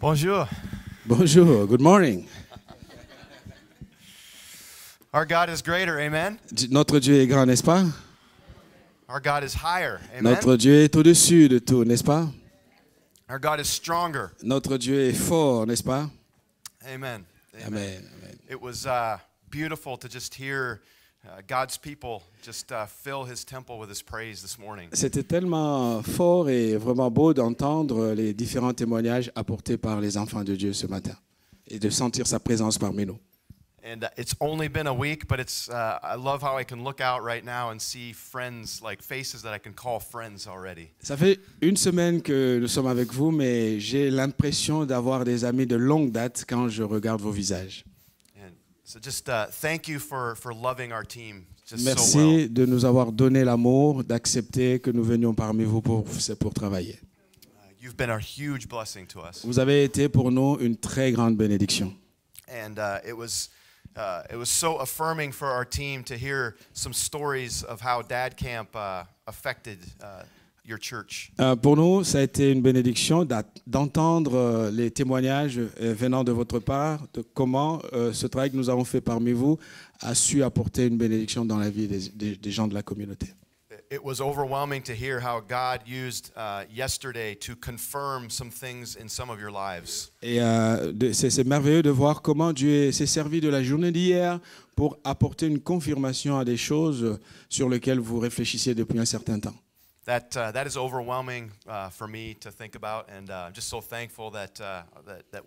Bonjour. Bonjour, good morning. Our God is greater, amen? Notre Dieu est grand, n'est-ce pas? Our God is higher, amen? Notre Dieu est au-dessus de tout, n'est-ce pas? Our God is stronger, Notre Dieu est fort, n'est-ce pas? amen. Amen. Amen. It was beautiful to just hear God's people just fill His temple with His praise this morning. C'était tellement fort et vraiment beau d'entendre les différents témoignages apportés par les enfants de Dieu ce matin et de sentir sa présence parmi nous. And it's only been a week, but it's I love how I can look out right now and see friends, like faces that I can call friends already. Ça fait une semaine que nous sommes avec vous, mais j'ai l'impression d'avoir des amis de longue date quand je regarde vos visages. And so just thank you for loving our team just so well. Merci de nous avoir donné l'amour, d'accepter que nous venions parmi vous pour travailler. You've been a huge blessing to us. Vous avez été pour nous une très grande bénédiction. And it was so affirming for our team to hear some stories of how Dad Camp affected your church. Pour nous, ça a été une bénédiction d'entendre les témoignages venant de votre part, de comment ce travail que nous avons fait parmi vous a su apporter une bénédiction dans la vie des gens de la communauté. It was overwhelming to hear how God used yesterday to confirm some things in some of your lives. Et c'est merveilleux de voir comment Dieu s'est servi de la journée d'hier pour apporter une confirmation à des choses sur lesquelles vous réfléchissiez depuis un certain temps. That is overwhelming for me to think about, and I'm just so thankful that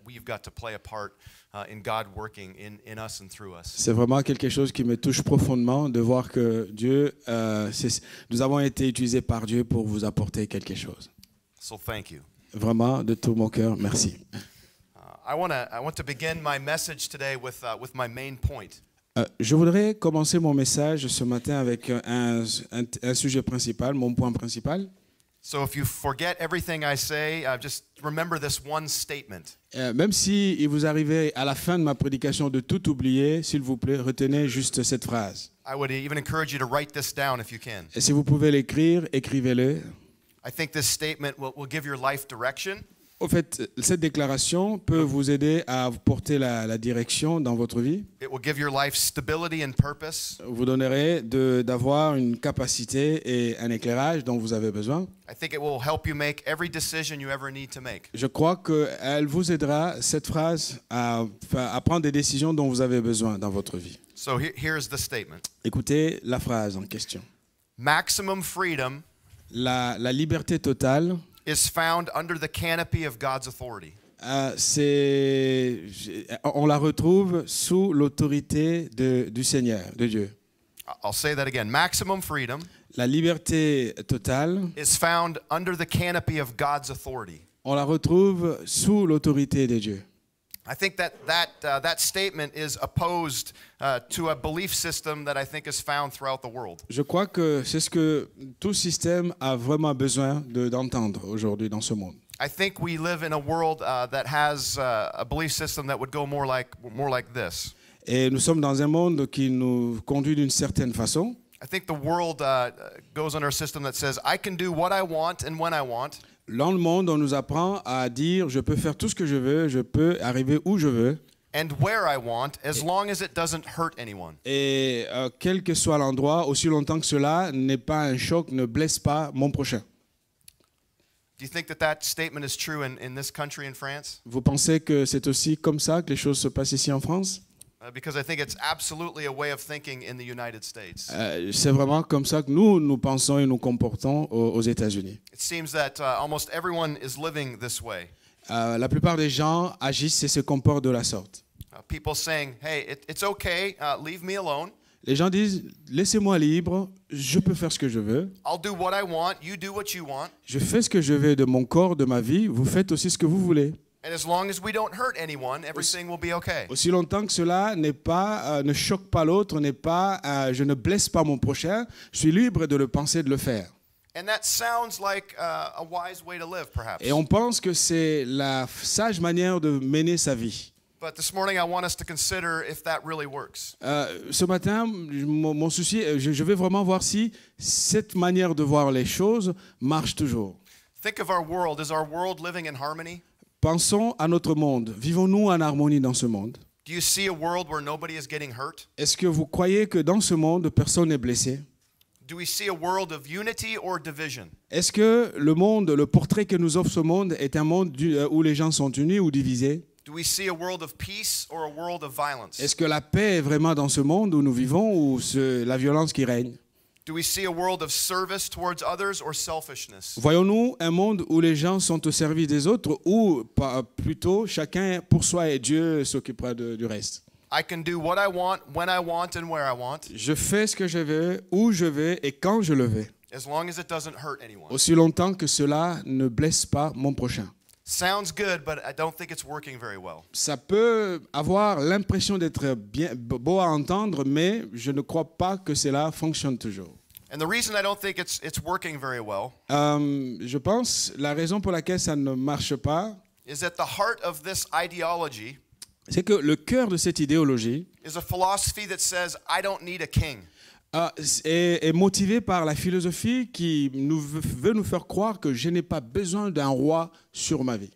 we've got to play a part in God working in us and through us. C'est vraiment quelque chose qui me touche profondément de voir que Dieu, nous avons été utilisés par Dieu pour vous apporter quelque chose. So thank you. Vraiment, de tout mon cœur, merci. I want to begin my message today with my main point. Je voudrais commencer mon message ce matin avec un sujet principal, mon point principal. So if you forget everything I say, just remember this one statement. Même si il vous arrivait à la fin de ma prédication de tout oublier, s'il vous plaît, retenez juste cette phrase. I would even encourage you to write this down if you can. Et si vous pouvez l'écrire, écrivez-le. I think this statement will give your life direction. Au fait, cette déclaration peut vous aider à porter la direction dans votre vie. It will give your life stability and purpose. Vous donnerez d'avoir une capacité et un éclairage dont vous avez besoin. I think it will help you make every decision you ever need to make. Je crois qu'elle vous aidera, cette phrase, à prendre des décisions dont vous avez besoin dans votre vie. So here's the statement. Écoutez la phrase en question. Maximum freedom La liberté totale is found under the canopy of God's authority. On la retrouve sous l'autorité du Seigneur, de Dieu. I'll say that again. Maximum freedom La liberté totale, is found under the canopy of God's authority. on la retrouve sous l'autorité de Dieu. I think that statement is opposed to a belief system that I think is found throughout the world. Je crois que c'est ce que tout système a vraiment besoin d'entendre aujourd'hui dans ce monde. I think we live in a world that has a belief system that would go more like this. Et nous sommes dans un monde qui nous conduit d'une certaine façon. I think the world goes under a system that says I can do what I want and when I want. Dans le monde, on nous apprend à dire je peux faire tout ce que je veux, je peux arriver où je veux. And where I want, as long as it doesn't hurt anyone. Et quel que soit l'endroit, aussi longtemps que cela n'est pas un choc, ne blesse pas mon prochain. Do you think that statement is true in this country, in France? Vous pensez que c'est aussi comme ça que les choses se passent ici en France? Because I think it's absolutely a way of thinking in the United States. C'est vraiment comme ça que nous pensons et nous comportons aux États-Unis. It seems that almost everyone is living this way. La plupart des gens agissent et se comportent de la sorte. People saying, "Hey, it's okay, leave me alone. Les gens disent laissez-moi libre, je peux faire ce que je veux. I'll do what I want, you do what you want." Je fais ce que je veux de mon corps, de ma vie, vous faites aussi ce que vous voulez. And as long as we don't hurt anyone, everything will be okay. Aussi longtemps que cela ne choque pas l'autre, je ne blesse pas mon prochain, je suis libre de le penser, de le faire. And that sounds like a wise way to live, perhaps. Et on pense que c'est la sage manière de mener sa vie. But this morning, I want us to consider if that really works. Ce matin, mon souci, je vais vraiment voir si cette manière de voir les choses marche toujours. Think of our world. Is our world living in harmony? Pensons à notre monde. Vivons-nous en harmonie dans ce monde? Do you see a world where nobody is getting hurt? Est-ce que vous croyez que dans ce monde, personne n'est blessé? Do we see a world of unity or division? Est-ce que le monde, le portrait que nous offre ce monde est un monde où les gens sont unis ou divisés? Do we see a world of peace or a world of violence? Est-ce que la paix est vraiment dans ce monde où nous vivons ou c'est la violence qui règne? Do we see a world of service towards others or selfishness? Voyons-nous un monde où les gens sont au service des autres ou plutôt chacun pour soi et Dieu s'occupera du reste? I can do what I want, when I want, and where I want, Je fais ce que je veux, où je veux et quand je le veux, as long as it doesn't hurt anyone. aussi longtemps que cela ne blesse pas mon prochain. Sounds good, but I don't think it's working very well. Ça peut avoir l'impression d'être bien beau à entendre, mais je ne crois pas que cela fonctionne toujours. And the reason I don't think it's working very well Je pense la raison pour laquelle ça ne marche pas, is that the heart of this ideology c'est que le cœur de cette idéologie is a philosophy that says, I don't need a king. est motivé par la philosophie qui veut nous faire croire que je n'ai pas besoin d'un roi sur ma vie.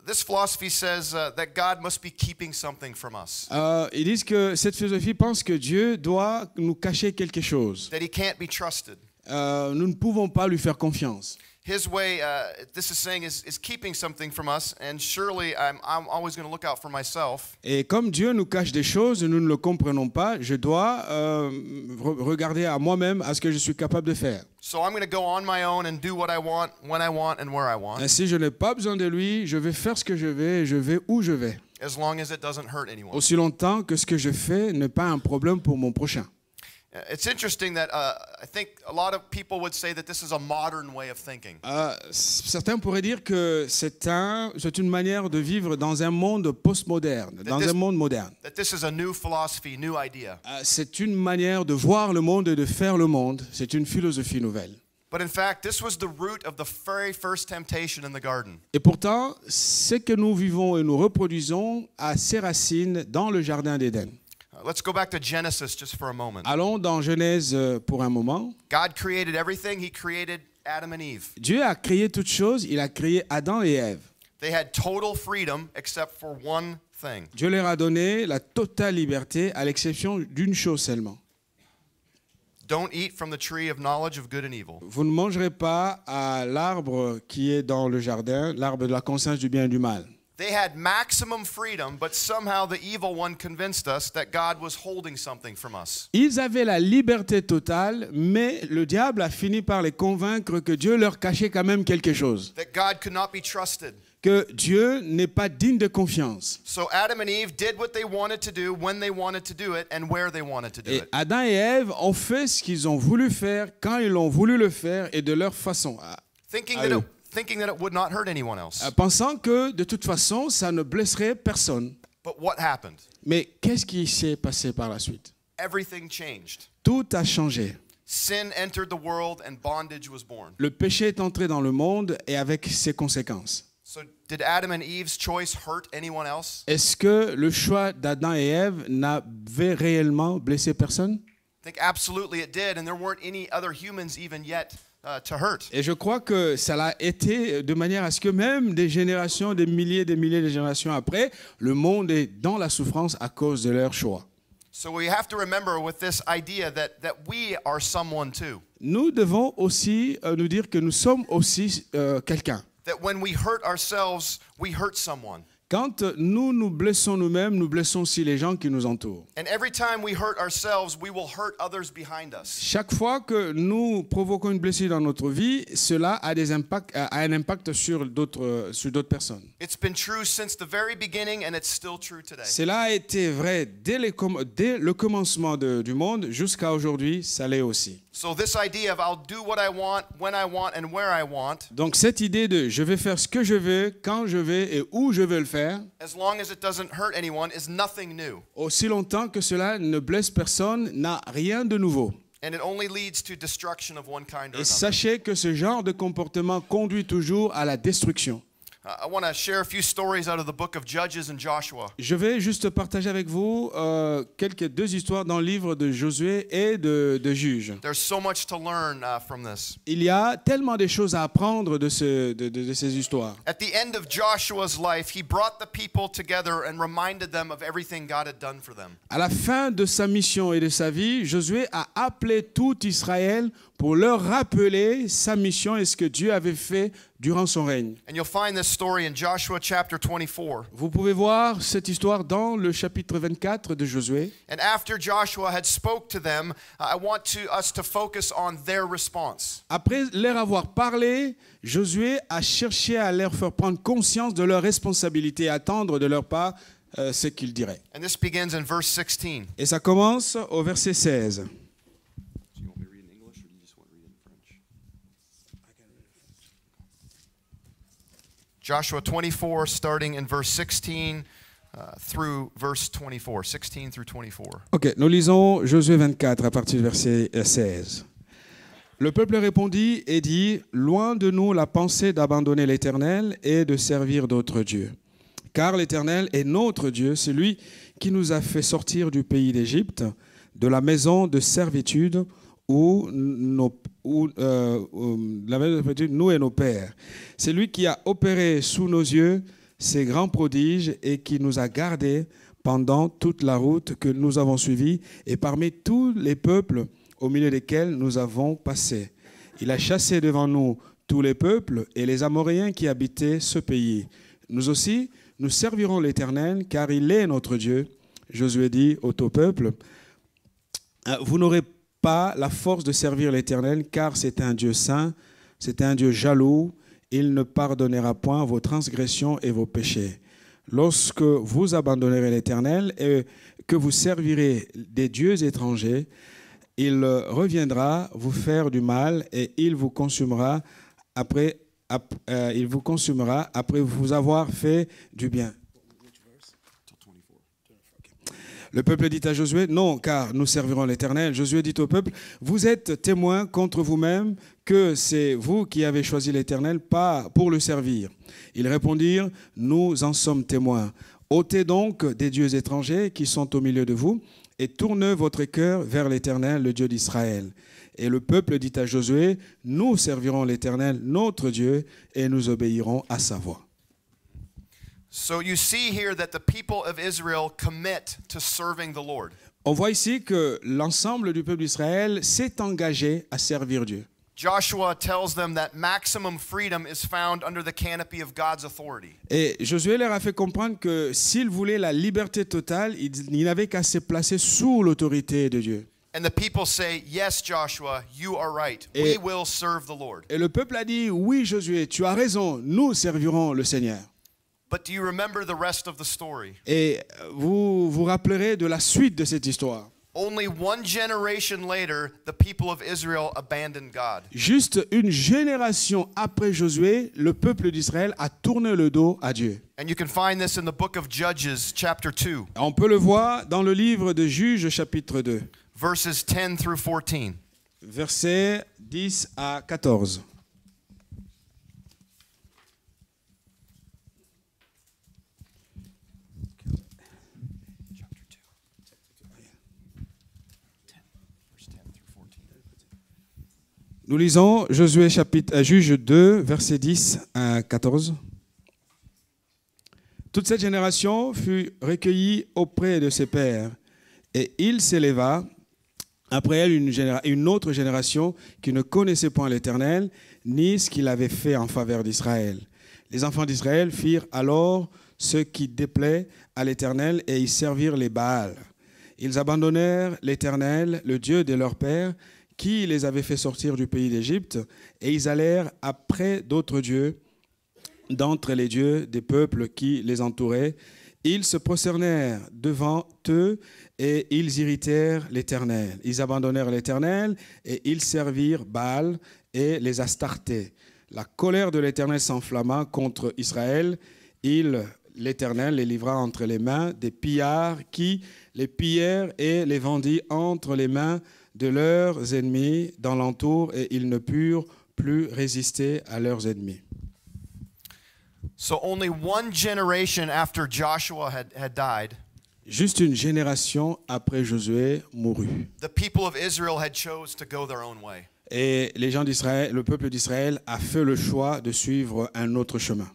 This philosophy says that God must be keeping something from us, Ils disent que cette philosophie pense que Dieu doit nous cacher quelque chose. that he can't be trusted. Nous ne pouvons pas lui faire confiance. His way, this is saying, is keeping something from us, and surely I'm always going to look out for myself. Et comme Dieu nous cache des choses, nous ne le comprenons pas, je dois regarder à moi-même à ce que je suis capable de faire. So I'm going to go on my own and do what I want, when I want, and where I want, Si je n'ai pas besoin de lui, je vais faire ce que je vais et je vais où je vais. as long as it doesn't hurt anyone. Aussi longtemps que ce que je fais n'est pas un problème pour mon prochain. It's interesting that I think a lot of people would say that this is a modern way of thinking. Certains pourraient dire que c'est une manière de vivre dans un monde postmoderne, dans un monde moderne. That this is a new philosophy, new idea. C'est une manière de voir le monde et de faire le monde. C'est une philosophie nouvelle. But in fact, this was the root of the very first temptation in the garden. Et pourtant, ce que nous vivons et nous reproduisons a ses racines dans le jardin d'Éden. Let's go back to Genesis just for a moment. Allons dans Genèse pour un moment. God created everything. He created Adam and Eve. Dieu a créé toutes choses, il a créé Adam et Ève. They had total freedom except for one thing. Dieu leur a donné la totale liberté à l'exception d'une chose seulement. Don't eat from the tree of knowledge of good and evil. Vous ne mangerez pas à l'arbre qui est dans le jardin, l'arbre de la conscience du bien et du mal. They had maximum freedom, but somehow the evil one convinced us that God was holding something from us. Ils avaient la liberté totale, mais le diable a fini par les convaincre que Dieu leur cachait quand même quelque chose, That God could not be trusted. que Dieu n'est pas digne de confiance. So Adam and Eve did what they wanted to do, when they wanted to do it, and where they wanted to do Et it. Adam et Ève ont fait ce qu'ils ont voulu faire, quand ils ont voulu le faire et de leur façon, Thinking à eux. that it would not hurt anyone else. Pensant que de toute façon, ça ne blesserait personne. But what happened? Mais qu'est-ce qui s'est passé par la suite? Everything changed. Tout a changé. Sin entered the world and bondage was born. Le péché est entré dans le monde et avec ses conséquences. So did Adam and Eve's choice hurt anyone else? Est-ce que le choix d'Adam et Ève n'avait réellement blessé personne? I think absolutely it did, and there weren't any other humans even yet to hurt. Et je crois que ça l'a été de manière à ce que même des générations, des milliers de générations après, le monde est dans la souffrance à cause de leur choix. So we have to remember with this idea that we are someone too. Nous devons aussi nous dire que nous sommes aussi quelqu'un. That when we hurt ourselves, we hurt someone. Quand nous nous blessons nous-mêmes, nous blessons aussi les gens qui nous entourent. And every time we hurt ourselves, we will hurt others behind us. Chaque fois que nous provoquons une blessure dans notre vie, cela a un impact sur d'autres personnes. It's been true since the very beginning, and it's still true today. Cela a été vrai dès le commencement du monde jusqu'à aujourd'hui, ça l'est aussi. So this idea of I'll do what I want, when I want, and where I want, Donc cette idée de je vais faire ce que je veux, quand je veux et où je veux le faire, as long as it doesn't hurt anyone, is nothing new. aussi longtemps que cela ne blesse personne, n'a rien de nouveau. And it only leads to destruction of one kind or Et another. sachez que ce genre de comportement conduit toujours à la destruction. I want to share a few stories out of the book of Judges and Joshua. Je vais juste partager avec vous deux histoires dans le livre de Josué et de Juges. There's so much to learn from this. Il y a tellement de choses à apprendre de ces histoires. At the end of Joshua's life, he brought the people together and reminded them of everything God had done for them. À la fin de sa mission et de sa vie, Josué a appelé tout Israël pour leur rappeler sa mission et ce que Dieu avait fait durant son règne. And you'll find this story in Joshua chapter 24. Vous pouvez voir cette histoire dans le chapitre 24 de Josué. And after Joshua had spoke to them, I want us to focus on their response. Après leur avoir parlé, Josué a cherché à leur faire prendre conscience de leurs responsabilités, attendre de leur part ce qu'ils diraient. And this begins in verse 16. Et ça commence au verset 16. Joshua 24, starting in verse 16 through verse 24. 16 through 24. Ok, nous lisons Josué 24 à partir du verset 16. Le peuple répondit et dit, « Loin de nous la pensée d'abandonner l'Éternel et de servir d'autres dieux. Car l'Éternel est notre Dieu, c'est lui qui nous a fait sortir du pays d'Égypte, de la maison de servitude où nous et nos pères. C'est lui qui a opéré sous nos yeux ces grands prodiges et qui nous a gardés pendant toute la route que nous avons suivie et parmi tous les peuples au milieu desquels nous avons passé. Il a chassé devant nous tous les peuples et les Amoréens qui habitaient ce pays. Nous aussi, nous servirons l'Éternel car il est notre Dieu. » Josué dit au tout peuple, « Vous n'aurez pas la force de servir l'Éternel, car c'est un Dieu saint, c'est un Dieu jaloux, il ne pardonnera point vos transgressions et vos péchés. Lorsque vous abandonnerez l'Éternel et que vous servirez des dieux étrangers, il reviendra vous faire du mal et il vous consumera après vous avoir fait du bien. » Le peuple dit à Josué, « Non, car nous servirons l'Éternel. » Josué dit au peuple, « Vous êtes témoins contre vous-même que c'est vous qui avez choisi l'Éternel, pas pour le servir. » Ils répondirent, « Nous en sommes témoins. Ôtez donc des dieux étrangers qui sont au milieu de vous et tournez votre cœur vers l'Éternel, le Dieu d'Israël. » Et le peuple dit à Josué, « Nous servirons l'Éternel, notre Dieu, et nous obéirons à sa voix. » So you see here that the people of Israel commit to serving the Lord. On voit ici que l'ensemble du peuple d'Israël s'est engagé à servir Dieu. Joshua tells them that maximum freedom is found under the canopy of God's authority. Et Josué leur a fait comprendre que s'ils voulaient la liberté totale, ils n'avaient qu'à se placer sous l'autorité de Dieu. And the people say, yes, Joshua, you are right. We will serve the Lord. Et le peuple a dit, oui, Josué, tu as raison, nous servirons le Seigneur. But do you remember the rest of the story? Et vous vous rappellerez de la suite de cette histoire. Only one generation later, the people of Israel abandoned God. Juste une génération après Josué, le peuple d'Israël a tourné le dos à Dieu. And you can find this in the book of Judges, chapter 2. On peut le voir dans le livre de Juges, chapitre 2. Verses 10 through 14. Versets 10 à 14. Nous lisons Josué Juge 2, versets 10 à 14. Toute cette génération fut recueillie auprès de ses pères, et il s'éleva après elle une autre génération qui ne connaissait point l'Éternel, ni ce qu'il avait fait en faveur d'Israël. Les enfants d'Israël firent alors ce qui déplaît à l'Éternel, et ils servirent les Baals. Ils abandonnèrent l'Éternel, le Dieu de leurs pères, qui les avait fait sortir du pays d'Égypte, et ils allèrent après d'autres dieux, d'entre les dieux des peuples qui les entouraient. Ils se prosternèrent devant eux, et ils irritèrent l'Éternel. Ils abandonnèrent l'Éternel, et ils servirent Baal et les Astartés. La colère de l'Éternel s'enflamma contre Israël. L'Éternel les livra entre les mains des pillards qui les pillèrent et les vendit entre les mains de leurs ennemis dans l'entour, et ils ne purent plus résister à leurs ennemis. So only one generation after Joshua had died, Juste une génération après Josué mourut. the people of Israel had chose to go their own way. Et les gens d'Israël, le peuple d'Israël a fait le choix de suivre un autre chemin.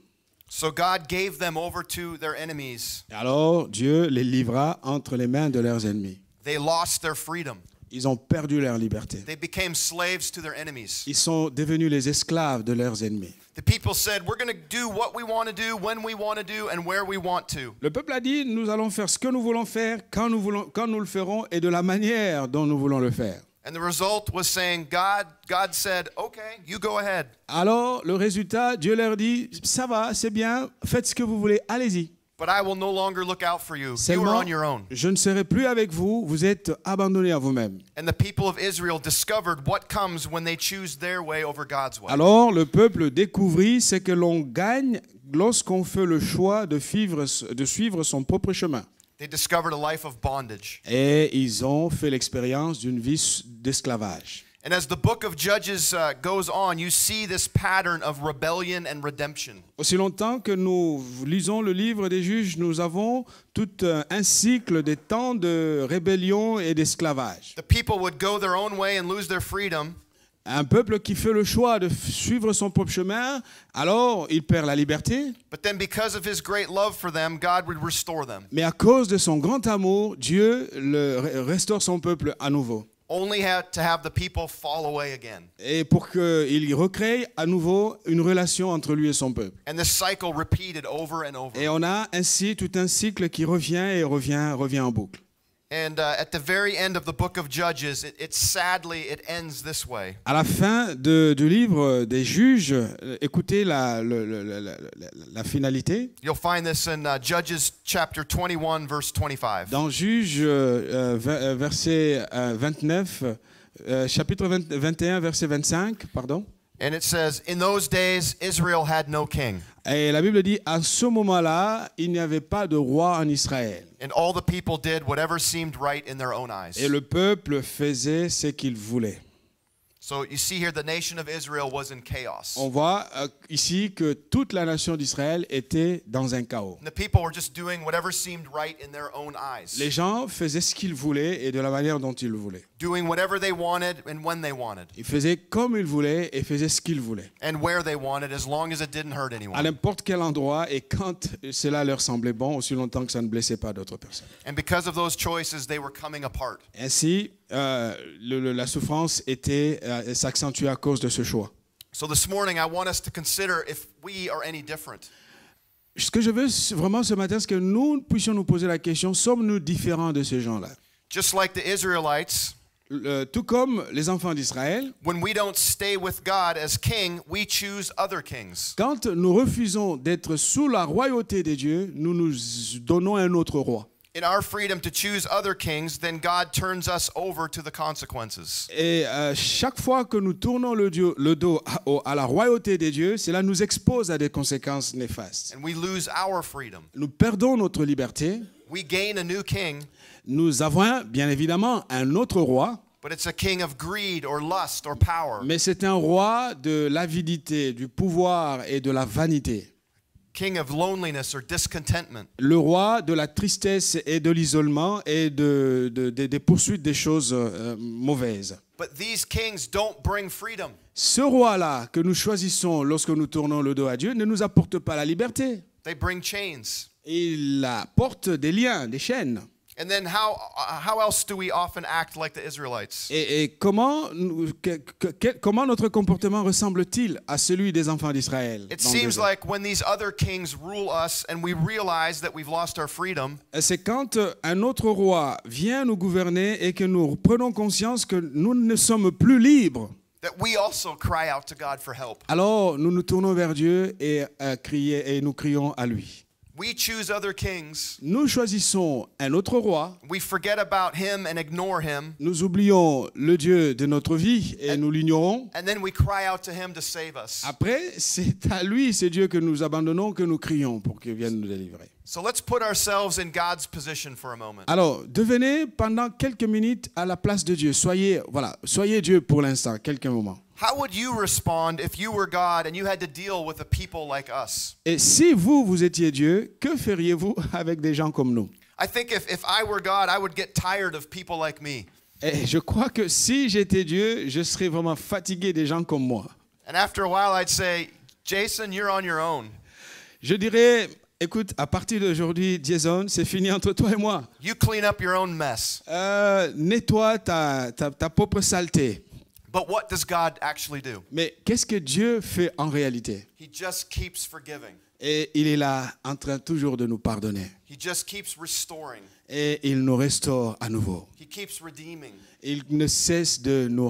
So God gave them over to their enemies. Alors Dieu les livra entre les mains de leurs ennemis. They lost their freedom. Ils ont perdu leur liberté. They became slaves to their enemies. Ils sont devenus les esclaves de leurs ennemis. The people said, we're going to do what we want to do, when we want to do, and where we want to. Le peuple a dit, nous allons faire ce que nous voulons faire, quand nous le ferons et de la manière dont nous voulons le faire. And the result was saying, God said, okay, you go ahead. Alors, le résultat, Dieu leur dit, ça va, c'est bien, faites ce que vous voulez, allez-y. But I will no longer look out for you. You are Seulement, on your own. je ne serai plus avec vous, vous êtes abandonnés à vous-même. And the people of Israel discovered what comes when they choose their way over God's way. Alors, le peuple découvrit ce que l'on gagne lorsqu'on fait le choix de suivre son propre chemin. They discovered a life of bondage. Et ils ont fait l'expérience d'une vie d'esclavage. And as the book of Judges goes on, you see this pattern of rebellion and redemption. Aussi longtemps que nous lisons le livre des juges, nous avons tout un cycle des temps de rébellion et d'esclavage. The people would go their own way and lose their freedom. Un peuple qui fait le choix de suivre son propre chemin, alors il perd la liberté. But then because of his great love for them, God would restore them. Mais à cause de son grand amour, Dieu restaure son peuple à nouveau. Only had to have the people fall away again. Et pour qu'il recrée à nouveau une relation entre lui et son peuple. And this cycle repeated over and over. Et on a ainsi tout un cycle qui revient et revient en boucle. And at the very end of the book of Judges, sadly, it ends this way. À la fin du livre des juges, écoutez la finalité. You'll find this in Judges chapter 21, verse 25. Dans Juges verset 29, chapitre 21, verset 25, pardon. And it says, in those days, Israel had no king. Et la Bible dit, à ce moment-là, il n'y avait pas de roi en Israël. And all the people did whatever seemed right in their own eyes. Et le peuple faisait ce qu'il voulait. So you see here, the nation of Israel was in chaos. On voit ici que toute la nation d'Israël était dans un chaos. And the people were just doing whatever seemed right in their own eyes. Les gens faisaient ce qu'ils voulaient et de la manière dont ils le voulaient. Doing whatever they wanted and when they wanted. Ils faisaient comme ils voulaient et faisaient ce qu'ils voulaient. And where they wanted, as long as it didn't hurt À anyone. n'importe quel endroit et quand cela leur semblait bon, aussi longtemps que ça ne blessait pas d'autres personnes. And because of those choices, they were coming apart. Ainsi, la souffrance s'accentuait à cause de ce choix. So this morning, I want us to consider if we are any different. Ce que je veux vraiment ce matin, c'est que nous puissions nous poser la question, sommes-nous différents de ces gens-là? Just like the Israelites, Tout comme les enfants d'Israël, when we don't stay with God as king, we choose other kings. quand nous refusons d'être sous la royauté de Dieu, nous nous donnons un autre roi. In our freedom to choose other kings, then God turns us over to the consequences. Et chaque fois que nous tournons le dos à la royauté de Dieu, cela nous expose à des conséquences néfastes. And we lose our freedom. Nous perdons notre liberté. We gain a new king, Nous avons bien évidemment un autre roi, but it's a king of greed or lust or power. mais c'est un roi de l'avidité, du pouvoir et de la vanité. King of loneliness or discontentment. Le roi de la tristesse et de l'isolement et des poursuites des choses mauvaises. But these kings don't bring freedom. Ce roi-là que nous choisissons lorsque nous tournons le dos à Dieu ne nous apporte pas la liberté. They bring chains. Il apporte des liens, des chaînes. And then how else do we often act like the Israelites? Et comment notre comportement ressemble-t-il à celui des enfants d'Israël? It dans le seems désert? like when these other kings rule us and we realize that we've lost our freedom, C'est quand un autre roi vient nous gouverner et que nous prenons conscience que nous ne sommes plus libres. that we also cry out to God for help. Alors nous nous tournons vers Dieu et nous crions à lui. We choose other kings. Nous choisissons un autre roi. We forget about him and ignore him. Nous oublions le Dieu de notre vie et nous l'ignorons. And then we cry out to him to save us. Après, c'est à lui, c'est Dieu que nous abandonnons, que nous crions pour qu'il vienne nous délivrer. So let's put ourselves in God's position for a moment. Alors, devenez pendant quelques minutes à la place de Dieu. Soyez Dieu pour l'instant, quelques moments. How would you respond if you were God and you had to deal with a people like us? Et si vous étiez Dieu, que feriez-vous avec des gens comme nous? I think if I were God, I would get tired of people like me. Et je crois que si j'étais Dieu, je serais vraiment fatigué des gens comme moi. And after a while, I'd say, Jason, you're on your own. Je dirais, écoute, à partir d'aujourd'hui, Jason, c'est fini entre toi et moi. You clean up your own mess. Nettoie ta propre saleté. But what does God actually do? Mais qu'est-ce que Dieu fait en réalité? He just keeps forgiving. Et il est là en train toujours de nous pardonner. He just keeps restoring. Et il nous restaure à nouveau. He keeps redeeming. Il ne cesse de nous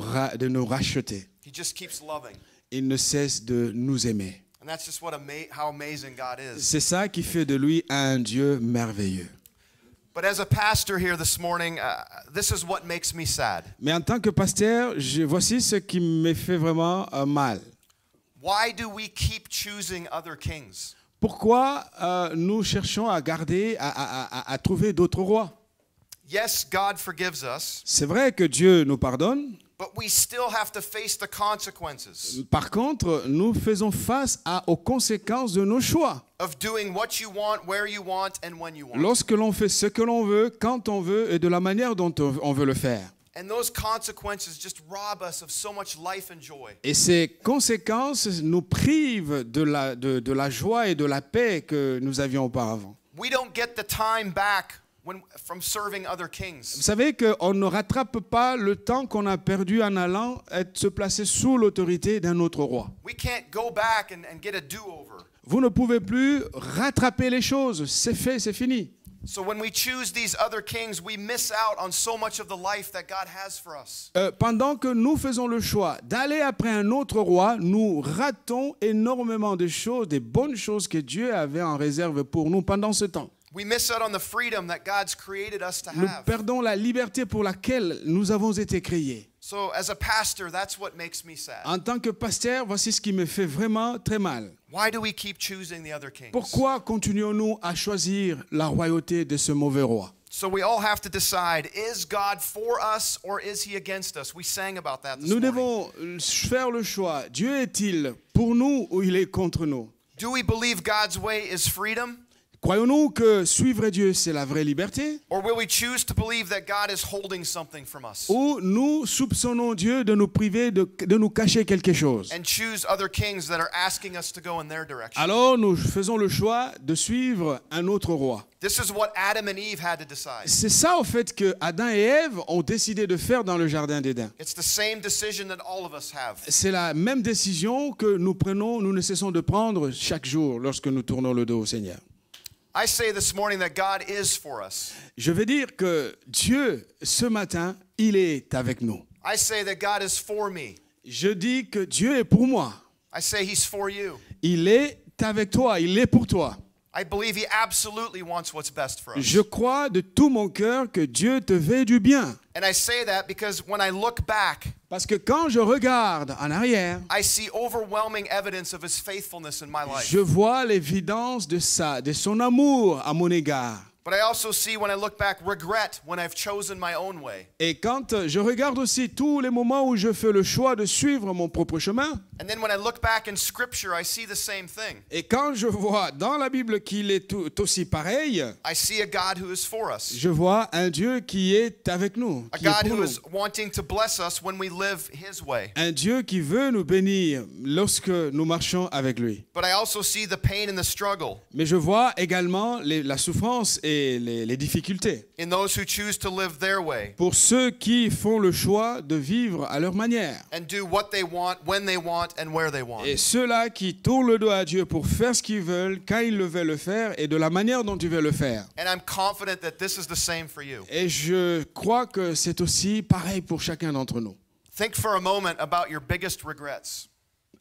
racheter. He just keeps loving. Il ne cesse de nous aimer. And that's just how amazing God is. C'est ça qui fait de lui un Dieu merveilleux. But as a pastor here this morning, this is what makes me sad. Mais en tant que pasteur, voici ce qui me fait vraiment mal. Why do we keep choosing other kings? Pourquoi nous cherchons à garder, à trouver d'autres rois? Yes, God forgives us, C'est vrai que Dieu nous pardonne. but we still have to face the consequences Par contre, nous faisons face aux conséquences de nos choix. of doing what you want, where you want, and when you want. Lorsque l'on fait ce que l'on veut, quand on veut et de la manière dont on veut le faire. And those consequences just rob us of so much life and joy. Et ces conséquences nous privent de la joie et de la paix que nous avions auparavant. We don't get the time back from serving other Vous kings. savez qu'on ne rattrape pas le temps qu'on a perdu en allant se placer sous l'autorité d'un autre roi. We can't go back and get a do-over. Vous ne pouvez plus rattraper les choses. C'est fait, c'est fini. So when we choose these other kings, we miss out on so much of the life that God has for us. Pendant que nous faisons le choix d'aller après un autre roi, nous ratons énormément de choses, des bonnes choses que Dieu avait en réserve pour nous pendant ce temps. We miss out on the freedom that God's created us to Nous have. perdons la liberté pour laquelle nous avons été créés. So as a pastor, that's what makes me sad. En tant que pasteur, voici ce qui me fait vraiment très mal. Why do we keep choosing the other kings? Pourquoi continuons-nous à choisir la royauté de ce mauvais roi? So we all have to decide, is God for us or is he against us? We sang about that this Nous morning. devons faire le choix. Dieu est-il pour nous ou il est contre nous? Do we believe God's way is freedom? Croyons-nous que suivre Dieu, c'est la vraie liberté? Or will we choose to believe that God is holding something from us Ou nous soupçonnons Dieu de nous priver, de nous cacher quelque chose? and choose other kings that are asking us to go in their direction? Alors nous faisons le choix de suivre un autre roi. This is what Adam and Eve had to decide. C'est ça au fait que Adam et Ève ont décidé de faire dans le jardin d'Éden. It's the same decision that all of us have. C'est la même décision que nous prenons, nous ne cessons de prendre chaque jour lorsque nous tournons le dos au Seigneur. I say this morning that God is for us. Je veux dire que Dieu, ce matin, il est avec nous. I say that God is for me. Je dis que Dieu est pour moi. I say he's for you. Il est avec toi, il est pour toi. I believe he absolutely wants what's best for us. Je crois de tout mon cœur que Dieu te veut du bien. And I say that because when I look back, Parce que quand je regarde en arrière, I see overwhelming evidence of his faithfulness in my life. je vois l'évidence de son amour à mon égard. But I also see, when I look back, regret when I've chosen my own way. Et quand je regarde aussi tous les moments où je fais le choix de suivre mon propre chemin, And then when I look back in Scripture, I see the same thing. et quand je vois dans la Bible qu'il est tout aussi pareil, I see a God who is for us. je vois un Dieu qui est avec nous, A qui est God pour who nous. is wanting to bless us when we live his way. Un Dieu qui veut nous bénir lorsque nous marchons avec lui. But I also see the pain and the struggle Mais je vois également la souffrance et les difficultés in those who choose to live their way pour ceux qui font le choix de vivre à leur manière. and do what they want, when they want, and where they want. Et ceux-là qui tournent le dos à Dieu pour faire ce qu'ils veulent, quand ils le veulent le faire et de la manière dont ils veulent le faire. And I'm confident that this is the same for you. Et je crois que c'est aussi pareil pour chacun d'entre nous. Think for a moment about your biggest regrets.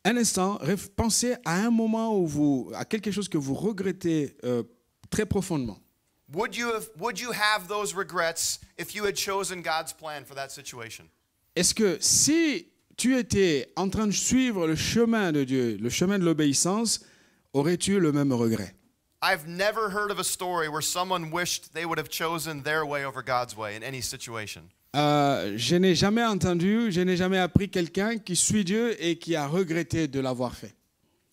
Un instant, pensez à un moment où à quelque chose que vous regrettez très profondément. Would you have those regrets if you had chosen God's plan for that situation? Est-ce que si tu étais en train de suivre le chemin de Dieu, le chemin de l'obéissance, aurais-tu le même regret? I've never heard of a story where someone wished they would have chosen their way over God's way in any situation. Je n'ai jamais entendu, je n'ai jamais appris quelqu'un qui suit Dieu et qui a regretté de l'avoir fait.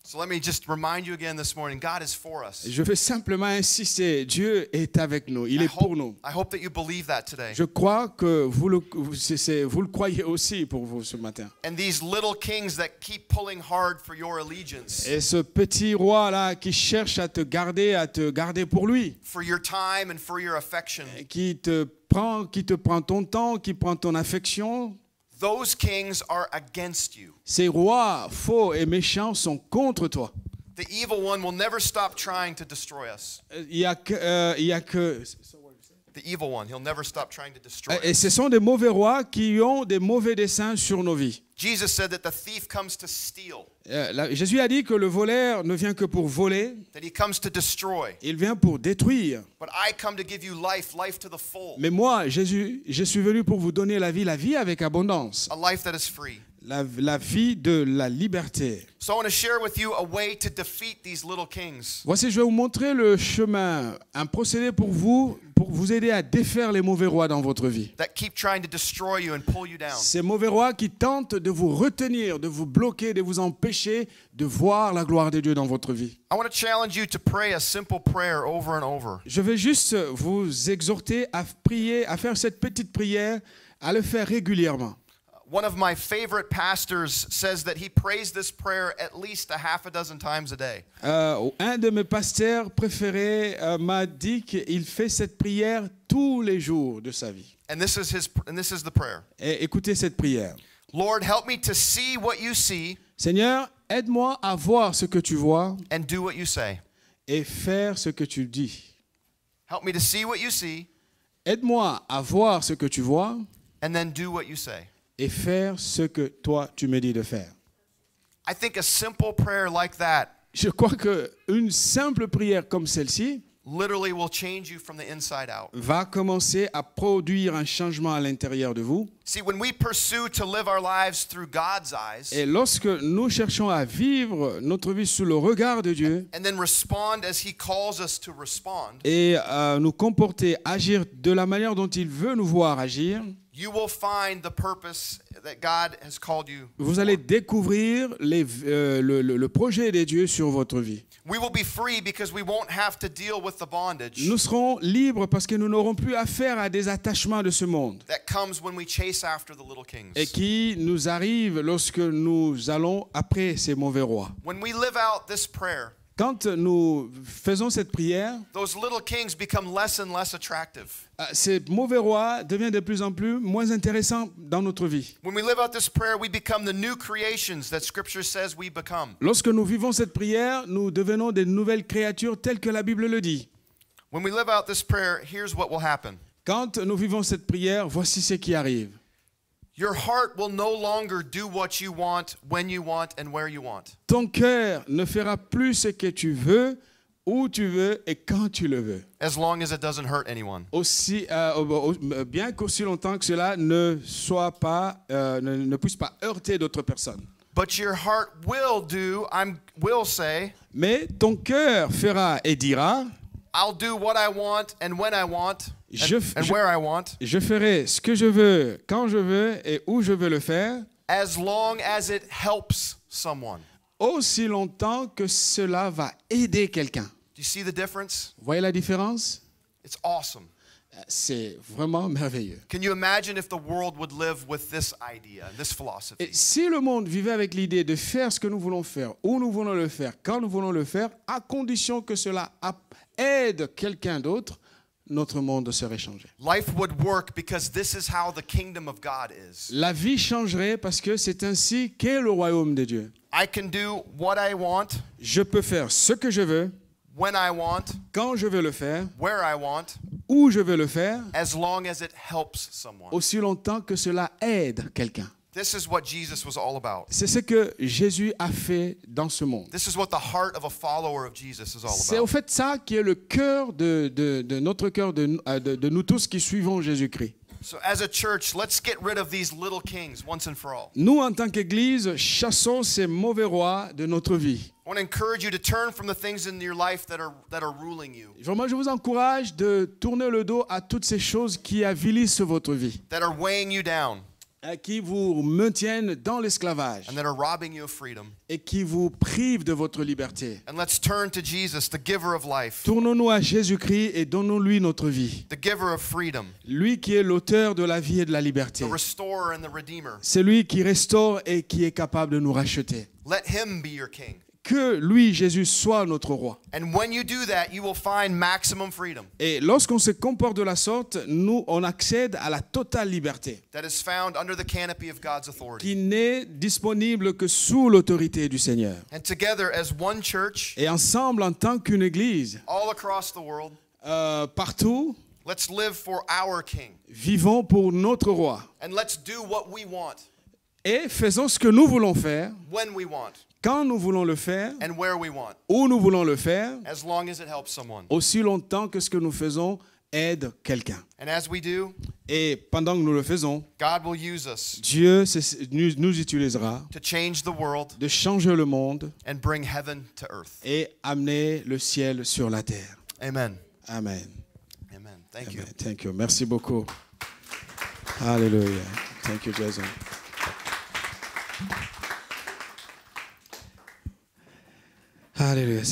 So let me just remind you again this morning, God is for us. Je veux simplement insister, Dieu est avec nous, il I est pour hope, nous. I hope that you believe that today. Je crois que vous le croyez aussi pour vous ce matin. And these little kings that keep pulling hard for your allegiance, Et ce petit roi-là qui cherche à te garder pour lui, for your time and for your affection, qui te prend ton temps, qui prend ton affection, those kings are against you. ces rois faux et méchants sont contre toi. The evil one will never stop trying to destroy us. Il y a que The evil one, he'll never stop trying to destroy et us. ce sont des mauvais rois qui ont des mauvais desseins sur nos vies. Jesus said that the thief comes to steal, Jésus a dit que le voleur ne vient que pour voler, that he comes to destroy. il vient pour détruire. But I come to give you life, life to the full, Mais moi, Jésus, je suis venu pour vous donner la vie avec abondance, a life that is free. la vie de la liberté. So I want to share with you a way to defeat these little kings. Voici, je vais vous montrer le chemin, un procédé pour vous aider à défaire les mauvais rois dans votre vie. That keep trying to destroy you and pull you down. Ces mauvais rois qui tentent de vous retenir, de vous bloquer, de vous empêcher de voir la gloire de Dieu dans votre vie. I want to challenge you to pray a simple prayer over and over. Je vais juste vous exhorter à prier, à faire cette petite prière, à le faire régulièrement. One of my favorite pastors says that he prays this prayer at least a half a dozen times a day. Un de mes pasteurs préférés m'a dit qu'il fait cette prière tous les jours de sa vie. And this is the prayer. Et écoutez cette prière. Lord, help me to see what you see Seigneur, aide-moi à voir ce que tu vois and do what you say. et faire ce que tu dis. Help me to see what you see Aide-moi à voir ce que tu vois and then do what you say. et faire ce que toi tu me dis de faire. I think a simple prayer like that Je crois qu'une simple prière comme celle-ci literally will change you from the inside out. va commencer à produire un changement à l'intérieur de vous. See, when we pursue to live our lives through God's eyes Et lorsque nous cherchons à vivre notre vie sous le regard de Dieu and then respond as He calls us to respond, et nous comporter, agir de la manière dont il veut nous voir agir, you will find the purpose that God has called you. vous allez découvrir le projet de Dieu sur votre vie. We will be free because we won't have to deal with the bondage Nous serons libres parce que nous n'aurons plus affaire à des attachements de ce monde that comes when we chase after the little kings. et qui nous arrivent lorsque nous allons après ces mauvais rois. When we live out this prayer, Quand nous faisons cette prière, those little kings become less and less attractive. ces mauvais rois deviennent de plus en plus moins intéressants dans notre vie. When we live out this prayer, we become the new creations that Scripture says we become. Lorsque nous vivons cette prière, nous devenons des nouvelles créatures telles que la Bible le dit. When we live out this prayer, here's what will happen. Quand nous vivons cette prière, voici ce qui arrive. Your heart will no longer do what you want, when you want, and where you want. Ton cœur ne fera plus ce que tu veux, où tu veux et quand tu le veux. As long as it doesn't hurt anyone. Bien qu'aussi longtemps que cela ne puisse pas heurter d'autres personnes. But your heart will say, Mais ton cœur fera et dira, I'll do what I want and when I want and where I want, je ferai ce que je veux, quand je veux et où je veux le faire, as long as it helps someone. aussi longtemps que cela va aider quelqu'un. Do you see the difference? Vous voyez la différence? It's awesome. C'est vraiment merveilleux. Can you imagine if the world would live with this idea, this philosophy? Et si le monde vivait avec l'idée de faire ce que nous voulons faire, où nous voulons le faire, quand nous voulons le faire, à condition que cela aide quelqu'un d'autre, notre monde serait changé. Life would work because this is how the kingdom of God is. La vie changerait parce que c'est ainsi qu'est le royaume de Dieu. I can do what I want, Je peux faire ce que je veux, when I want, quand je veux le faire, where I want, où je veux le faire, as long as it helps someone. aussi longtemps que cela aide quelqu'un. This is what Jesus was all about. C'est ce que Jésus a fait dans ce monde. This is what the heart of a follower of Jesus is all C'est au about. fait ça qui est le cœur de notre cœur, de nous tous qui suivons Jésus-Christ. So as a church, let's get rid of these little kings once and for all. Nous, en tant qu'Église, chassons ces mauvais rois de notre vie. I want to encourage you to turn from the things in your life that are ruling you, Vraiment, je vous encourage de tourner le dos à toutes ces choses qui avilissent votre vie, that are weighing you down, qui vous maintiennent dans l'esclavage and that are robbing you of freedom. et qui vous privent de votre liberté. And let's turn to Jesus, the giver of life, Tournons-nous à Jésus-Christ et donnons-lui notre vie. the giver of freedom, Lui qui est l'auteur de la vie et de la liberté. the restorer and the redeemer. C'est lui qui restaure et qui est capable de nous racheter. Let him be your king. Que lui, Jésus, soit notre roi. And when you do that, you will find maximum freedom Et lorsqu'on se comporte de la sorte, nous, on accède à la totale liberté, that is found under the canopy of God's authority. qui n'est disponible que sous l'autorité du Seigneur. And together as one church, Et ensemble, en tant qu'une église, all across the world, partout, let's live for our king. vivons pour notre roi. And let's do what we want, Et faisons ce que nous voulons faire, when we want, quand nous voulons le faire, and where we want, où nous voulons le faire, as long as it helps someone. aussi longtemps que ce que nous faisons aide quelqu'un. And as we do, Et pendant que nous le faisons, God will use us Dieu nous utilisera to change the world de changer le monde and bring heaven to earth. et amener le ciel sur la terre. Amen. Amen. Amen. Thank you. Amen. Thank you. Merci beaucoup. Hallelujah. Thank you, Jason. Hallelujah.